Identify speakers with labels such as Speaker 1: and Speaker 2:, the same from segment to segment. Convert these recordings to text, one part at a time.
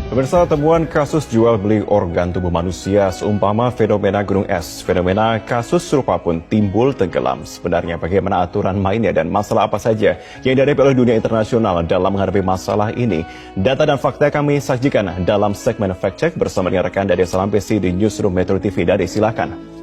Speaker 1: Pemirsa, temuan kasus jual beli organ tubuh manusia seumpama fenomena gunung es. Fenomena kasus serupa pun timbul tenggelam. Sebenarnya bagaimana aturan mainnya dan masalah apa saja yang dihadapi oleh dunia internasional dalam menghadapi masalah ini? Data dan fakta kami sajikan dalam segmen Fact Check bersama dengan rekan dari Salampesi di Newsroom Metro TV. Dari silakan.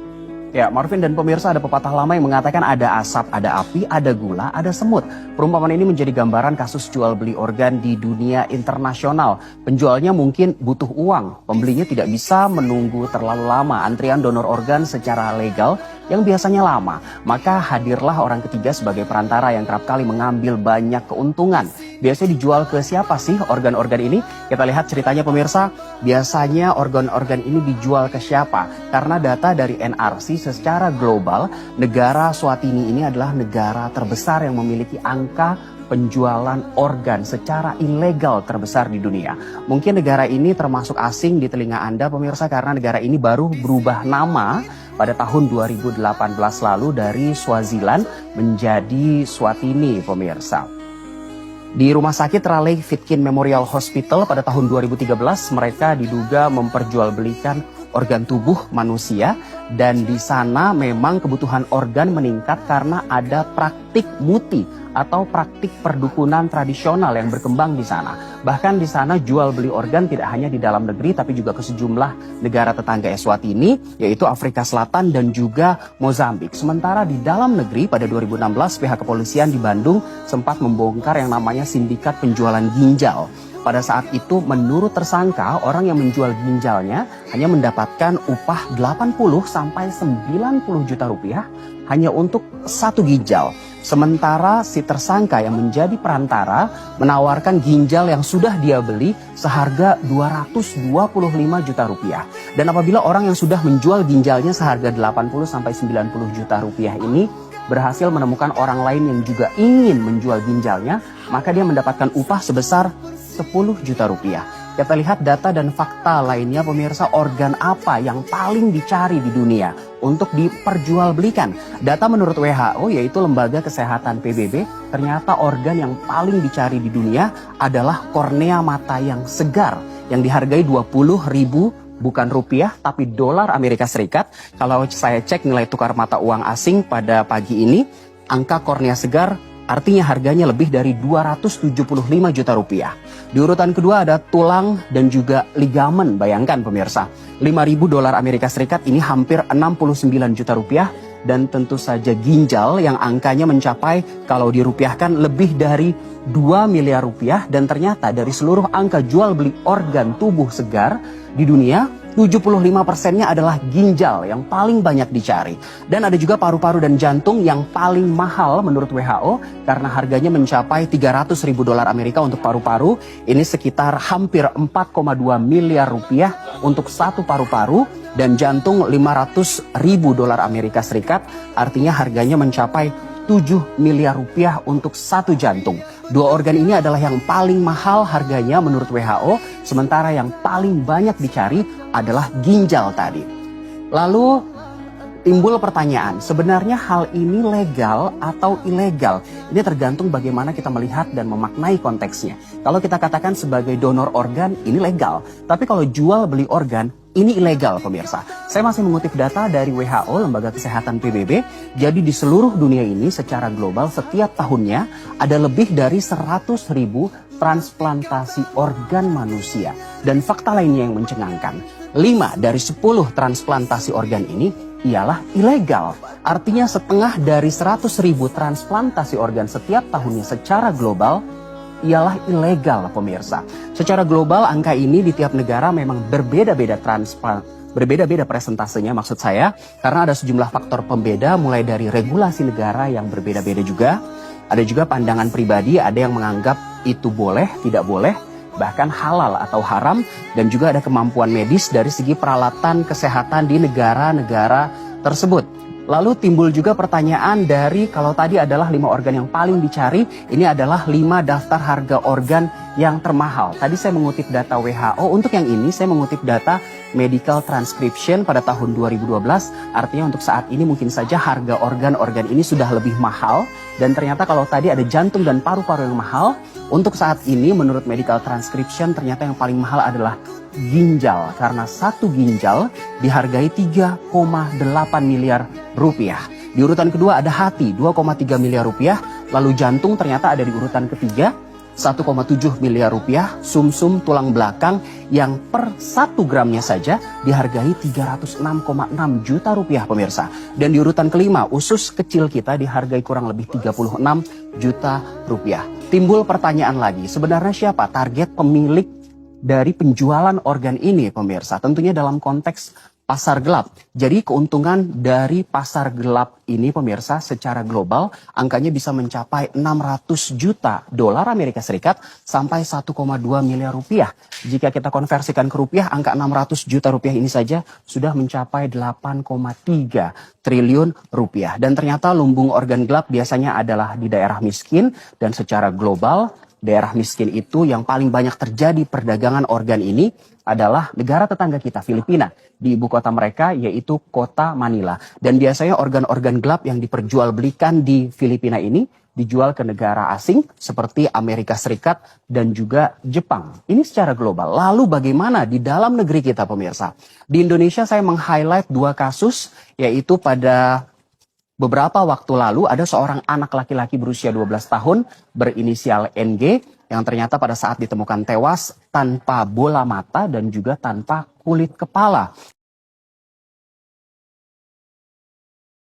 Speaker 2: Ya, Marvin dan pemirsa, ada pepatah lama yang mengatakan ada asap, ada api, ada gula, ada semut. Perumpamaan ini menjadi gambaran kasus jual beli organ di dunia internasional. Penjualnya mungkin butuh uang, pembelinya tidak bisa menunggu terlalu lama. Antrian donor organ secara legal yang biasanya lama. Maka hadirlah orang ketiga sebagai perantara yang kerap kali mengambil banyak keuntungan. Biasanya dijual ke siapa sih organ-organ ini? Kita lihat ceritanya pemirsa. Biasanya organ-organ ini dijual ke siapa? Karena data dari NRC secara global, negara Swatini ini adalah negara terbesar yang memiliki angka penjualan organ secara ilegal terbesar di dunia. Mungkin negara ini termasuk asing di telinga Anda pemirsa karena negara ini baru berubah nama pada tahun 2018 lalu dari Swaziland menjadi Swatini pemirsa. Di Rumah Sakit Raleigh Fitkin Memorial Hospital pada tahun 2013 mereka diduga memperjualbelikan organ tubuh manusia dan di sana memang kebutuhan organ meningkat karena ada praktik muti atau praktik perdukunan tradisional yang berkembang di sana. Bahkan di sana jual beli organ tidak hanya di dalam negeri tapi juga ke sejumlah negara tetangga Eswatini yaitu Afrika Selatan dan juga Mozambik. Sementara di dalam negeri pada 2016 pihak kepolisian di Bandung sempat membongkar yang namanya sindikat penjualan ginjal. Pada saat itu menurut tersangka orang yang menjual ginjalnya hanya mendapatkan upah 80 sampai 90 juta rupiah hanya untuk satu ginjal. Sementara si tersangka yang menjadi perantara menawarkan ginjal yang sudah dia beli seharga 225 juta rupiah. Dan apabila orang yang sudah menjual ginjalnya seharga 80 sampai 90 juta rupiah ini berhasil menemukan orang lain yang juga ingin menjual ginjalnya, maka dia mendapatkan upah sebesar 10 juta rupiah. Kita lihat data dan fakta lainnya pemirsa, organ apa yang paling dicari di dunia untuk diperjualbelikan. Data menurut WHO yaitu Lembaga Kesehatan PBB, ternyata organ yang paling dicari di dunia adalah kornea mata yang segar yang dihargai 20.000 bukan rupiah tapi dolar Amerika Serikat. Kalau saya cek nilai tukar mata uang asing pada pagi ini, angka kornea segar artinya harganya lebih dari 275 juta rupiah. Di urutan kedua ada tulang dan juga ligamen. Bayangkan pemirsa, 5.000 dolar Amerika Serikat ini hampir 69 juta rupiah. Dan tentu saja ginjal yang angkanya mencapai kalau dirupiahkan lebih dari 2 miliar rupiah. Dan ternyata dari seluruh angka jual beli organ tubuh segar di dunia, 75%-nya adalah ginjal yang paling banyak dicari. Dan ada juga paru-paru dan jantung yang paling mahal menurut WHO karena harganya mencapai 300.000 dolar Amerika untuk paru-paru. Ini sekitar hampir 4,2 miliar rupiah untuk satu paru-paru. Dan jantung 500.000 dolar Amerika Serikat, artinya harganya mencapai 7 miliar rupiah untuk satu jantung. Dua organ ini adalah yang paling mahal harganya menurut WHO, sementara yang paling banyak dicari adalah ginjal tadi. Lalu timbul pertanyaan, sebenarnya hal ini legal atau ilegal? Ini tergantung bagaimana kita melihat dan memaknai konteksnya. Kalau kita katakan sebagai donor organ, ini legal. Tapi kalau jual beli organ, ini ilegal pemirsa. Saya masih mengutip data dari WHO, Lembaga Kesehatan PBB. Jadi di seluruh dunia ini secara global setiap tahunnya ada lebih dari 100.000 transplantasi organ manusia. Dan fakta lainnya yang mencengangkan, 5 dari 10 transplantasi organ ini ialah ilegal. Artinya setengah dari 100.000 transplantasi organ setiap tahunnya secara global ialah ilegal pemirsa. Secara global angka ini di tiap negara memang berbeda-beda berbeda-beda presentasenya maksud saya. Karena ada sejumlah faktor pembeda mulai dari regulasi negara yang berbeda-beda juga. Ada juga pandangan pribadi, ada yang menganggap itu boleh, tidak boleh, bahkan halal atau haram. Dan juga ada kemampuan medis dari segi peralatan kesehatan di negara-negara tersebut. Lalu timbul juga pertanyaan dari kalau tadi adalah 5 organ yang paling dicari, ini adalah 5 daftar harga organ yang termahal. Tadi saya mengutip data WHO, untuk yang ini saya mengutip data Medical Transcription pada tahun 2012, artinya untuk saat ini mungkin saja harga organ-organ ini sudah lebih mahal, dan ternyata kalau tadi ada jantung dan paru-paru yang mahal, untuk saat ini menurut Medical Transcription ternyata yang paling mahal adalah ginjal, karena satu ginjal dihargai 3,8 miliar rupiah. Di urutan kedua ada hati, 2,3 miliar rupiah. Lalu jantung ternyata ada di urutan ketiga, 1,7 miliar rupiah. Sumsum tulang belakang yang per 1 gramnya saja dihargai 306,6 juta rupiah pemirsa. Dan di urutan kelima, usus kecil kita dihargai kurang lebih 36 juta rupiah. Timbul pertanyaan lagi, sebenarnya siapa target pemilik dari penjualan organ ini pemirsa? Tentunya dalam konteks pasar gelap. Jadi keuntungan dari pasar gelap ini pemirsa secara global angkanya bisa mencapai 600 juta dolar Amerika Serikat sampai 1,2 miliar rupiah. Jika kita konversikan ke rupiah, angka 600 juta rupiah ini saja sudah mencapai 8,3 triliun rupiah. Dan ternyata lumbung organ gelap biasanya adalah di daerah miskin, dan secara global daerah miskin itu yang paling banyak terjadi perdagangan organ ini adalah negara tetangga kita, Filipina. Di ibu kota mereka yaitu kota Manila. Dan biasanya organ-organ gelap yang diperjualbelikan di Filipina ini dijual ke negara asing seperti Amerika Serikat dan juga Jepang. Ini secara global. Lalu bagaimana di dalam negeri kita pemirsa? Di Indonesia saya meng-highlight 2 kasus, yaitu pada beberapa waktu lalu ada seorang anak laki-laki berusia 12 tahun berinisial NG yang ternyata pada saat ditemukan tewas tanpa bola mata dan juga tanpa kulit kepala.